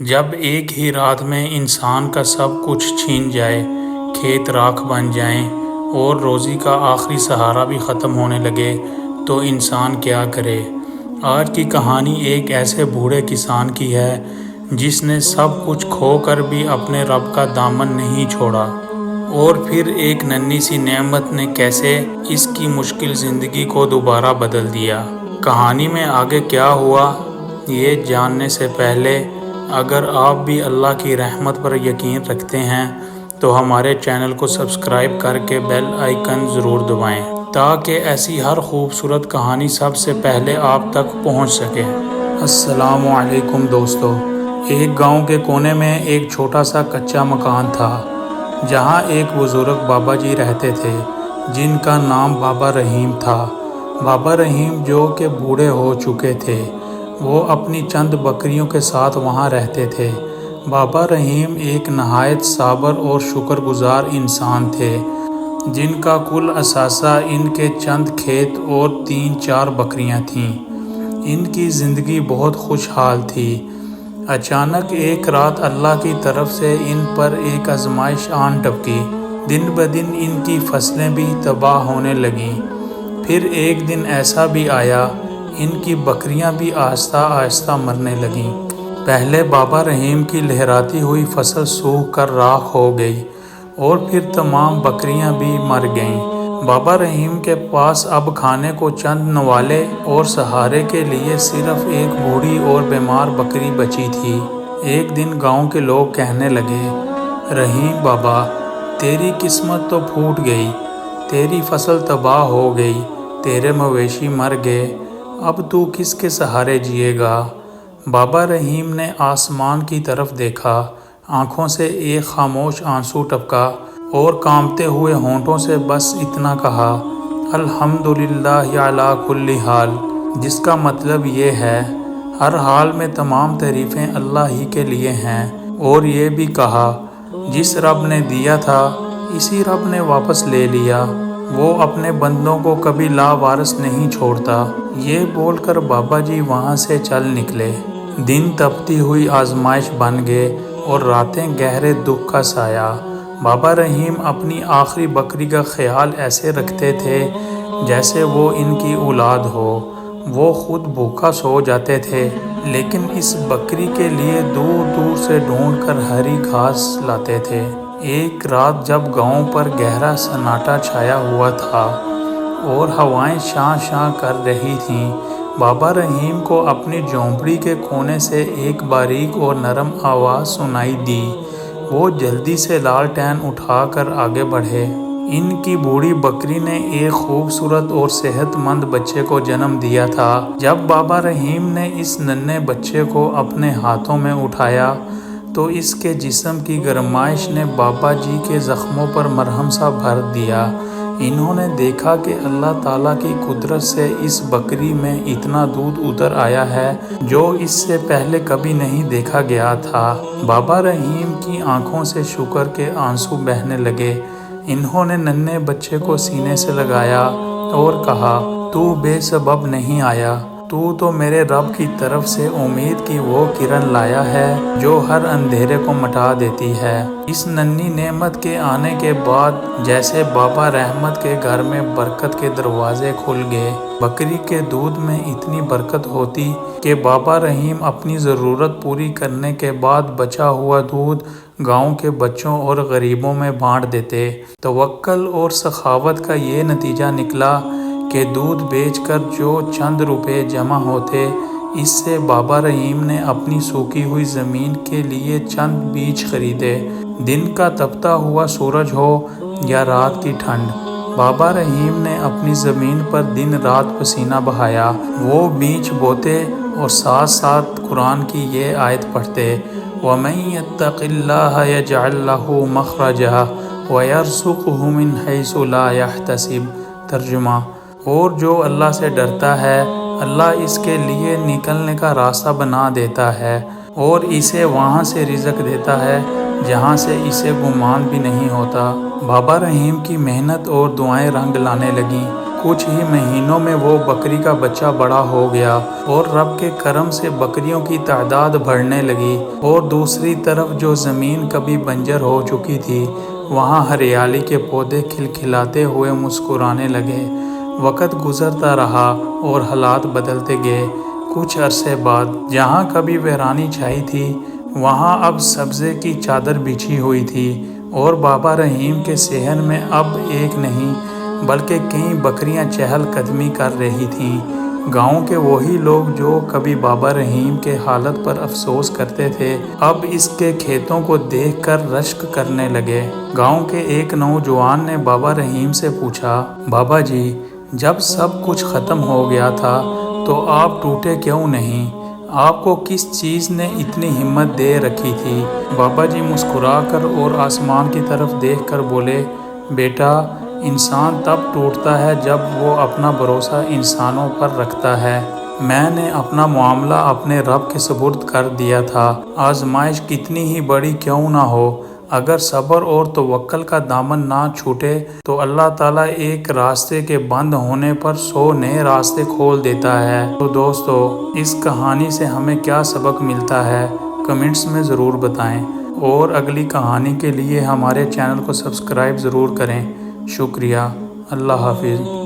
جب ایک ہی رات میں انسان کا سب کچھ چھین جائے، کھیت راکھ بن جائیں اور روزی کا آخری سہارا بھی ختم ہونے لگے تو انسان کیا کرے؟ آج کی کہانی ایک ایسے بوڑھے کسان کی ہے جس نے سب کچھ کھو کر بھی اپنے رب کا دامن نہیں چھوڑا، اور پھر ایک ننھی سی نعمت نے کیسے اس کی مشکل زندگی کو دوبارہ بدل دیا۔ کہانی میں آگے کیا ہوا، یہ جاننے سے پہلے اگر آپ بھی اللہ کی رحمت پر یقین رکھتے ہیں تو ہمارے چینل کو سبسکرائب کر کے بیل آئیکن ضرور دبائیں تاکہ ایسی ہر خوبصورت کہانی سب سے پہلے آپ تک پہنچ سکے۔ السلام علیکم دوستو۔ ایک گاؤں کے کونے میں ایک چھوٹا سا کچا مکان تھا جہاں ایک بزرگ بابا جی رہتے تھے جن کا نام بابا رحیم تھا۔ بابا رحیم جو کہ بوڑھے ہو چکے تھے، وہ اپنی چند بکریوں کے ساتھ وہاں رہتے تھے۔ بابا رحیم ایک نہایت صابر اور شکر گزار انسان تھے جن کا کل اثاثہ ان کے چند کھیت اور 3-4 بکریاں تھیں۔ ان کی زندگی بہت خوشحال تھی۔ اچانک ایک رات اللہ کی طرف سے ان پر ایک آزمائش آن ٹپکی۔ دن بدن ان کی فصلیں بھی تباہ ہونے لگیں۔ پھر ایک دن ایسا بھی آیا، ان کی بکریاں بھی آہستہ آہستہ مرنے لگیں۔ پہلے بابا رحیم کی لہراتی ہوئی فصل سوکھ کر راکھ ہو گئی اور پھر تمام بکریاں بھی مر گئیں۔ بابا رحیم کے پاس اب کھانے کو چند نوالے اور سہارے کے لیے صرف ایک بوڑھی اور بیمار بکری بچی تھی۔ ایک دن گاؤں کے لوگ کہنے لگے، رحیم بابا، تیری قسمت تو پھوٹ گئی، تیری فصل تباہ ہو گئی، تیرے مویشی مر گئے، اب تو کس کے سہارے جیے گا؟ بابا رحیم نے آسمان کی طرف دیکھا، آنکھوں سے ایک خاموش آنسو ٹپکا اور کانپتے ہوئے ہونٹوں سے بس اتنا کہا، الحمدللہ علی کل حال، جس کا مطلب یہ ہے ہر حال میں تمام تعریفیں اللہ ہی کے لیے ہیں۔ اور یہ بھی کہا، جس رب نے دیا تھا اسی رب نے واپس لے لیا، وہ اپنے بندوں کو کبھی لاوارث نہیں چھوڑتا۔ یہ بول کر بابا جی وہاں سے چل نکلے۔ دن تپتی ہوئی آزمائش بن گئے اور راتیں گہرے دکھ کا سایہ۔ بابا رحیم اپنی آخری بکری کا خیال ایسے رکھتے تھے جیسے وہ ان کی اولاد ہو۔ وہ خود بھوکا سو جاتے تھے لیکن اس بکری کے لیے دور دور سے ڈھونڈ کر ہری گھاس لاتے تھے۔ ایک رات جب گاؤں پر گہرا سناٹا چھایا ہوا تھا اور ہوائیں شاں شاں کر رہی تھیں، بابا رحیم کو اپنی جھونپڑی کے کونے سے ایک باریک اور نرم آواز سنائی دی۔ وہ جلدی سے لالٹین اٹھا کر آگے بڑھے۔ ان کی بوڑھی بکری نے ایک خوبصورت اور صحت مند بچے کو جنم دیا تھا۔ جب بابا رحیم نے اس ننھے بچے کو اپنے ہاتھوں میں اٹھایا تو اس کے جسم کی گرمائش نے بابا جی کے زخموں پر مرہم سا بھر دیا۔ انہوں نے دیکھا کہ اللہ تعالیٰ کی قدرت سے اس بکری میں اتنا دودھ اتر آیا ہے جو اس سے پہلے کبھی نہیں دیکھا گیا تھا۔ بابا رحیم کی آنکھوں سے شکر کے آنسو بہنے لگے۔ انہوں نے ننھے بچے کو سینے سے لگایا اور کہا، تو بے سبب نہیں آیا، تو میرے رب کی طرف سے امید کی وہ کرن لایا ہے جو ہر اندھیرے کو مٹا دیتی ہے۔ اس ننھی نعمت کے آنے کے بعد جیسے بابا رحمت کے گھر میں برکت کے دروازے کھل گئے۔ بکری کے دودھ میں اتنی برکت ہوتی کہ بابا رحیم اپنی ضرورت پوری کرنے کے بعد بچا ہوا دودھ گاؤں کے بچوں اور غریبوں میں بانٹ دیتے۔ توکل اور سخاوت کا یہ نتیجہ نکلا کہ دودھ بیچ کر جو چند روپے جمع ہوتے، اس سے بابا رحیم نے اپنی سوکھی ہوئی زمین کے لیے چند بیج خریدے۔ دن کا تپتا ہوا سورج ہو یا رات کی ٹھنڈ، بابا رحیم نے اپنی زمین پر دن رات پسینہ بہایا۔ وہ بیج بوتے اور ساتھ ساتھ قرآن کی یہ آیت پڑھتے، وَمَن يَتَّقِ اللَّهَ يَجْعَل لَّهُ مَخْرَجًا وَيَرْزُقْهُ مِنْ حَيْثُ لَا يَحْتَسِبُ۔ ترجمہ، اور جو اللہ سے ڈرتا ہے اللہ اس کے لیے نکلنے کا راستہ بنا دیتا ہے اور اسے وہاں سے رزق دیتا ہے جہاں سے اسے گمان بھی نہیں ہوتا۔ بابا رحیم کی محنت اور دعائیں رنگ لانے لگیں۔ کچھ ہی مہینوں میں وہ بکری کا بچہ بڑا ہو گیا اور رب کے کرم سے بکریوں کی تعداد بڑھنے لگی، اور دوسری طرف جو زمین کبھی بنجر ہو چکی تھی وہاں ہریالی کے پودے کھلکھلاتے ہوئے مسکرانے لگے۔ وقت گزرتا رہا اور حالات بدلتے گئے۔ کچھ عرصے بعد جہاں کبھی ویرانی چھائی تھی وہاں اب سبزے کی چادر بچھی ہوئی تھی، اور بابا رحیم کے صحن میں اب ایک نہیں بلکہ کئی بکریاں چہل قدمی کر رہی تھیں۔ گاؤں کے وہی لوگ جو کبھی بابا رحیم کے حالت پر افسوس کرتے تھے اب اس کے کھیتوں کو دیکھ کر رشک کرنے لگے۔ گاؤں کے ایک نوجوان نے بابا رحیم سے پوچھا، بابا جی جب سب کچھ ختم ہو گیا تھا تو آپ ٹوٹے کیوں نہیں؟ آپ کو کس چیز نے اتنی ہمت دے رکھی تھی؟ بابا جی مسکرا کر اور آسمان کی طرف دیکھ کر بولے، بیٹا انسان تب ٹوٹتا ہے جب وہ اپنا بھروسہ انسانوں پر رکھتا ہے۔ میں نے اپنا معاملہ اپنے رب کے سپرد کر دیا تھا، آزمائش کتنی ہی بڑی کیوں نہ ہو، اگر صبر اور توکل کا دامن نہ چھوٹے تو اللہ تعالیٰ ایک راستے کے بند ہونے پر 100 نئے راستے کھول دیتا ہے۔ تو دوستو اس کہانی سے ہمیں کیا سبق ملتا ہے کمنٹس میں ضرور بتائیں، اور اگلی کہانی کے لیے ہمارے چینل کو سبسکرائب ضرور کریں۔ شکریہ، اللہ حافظ۔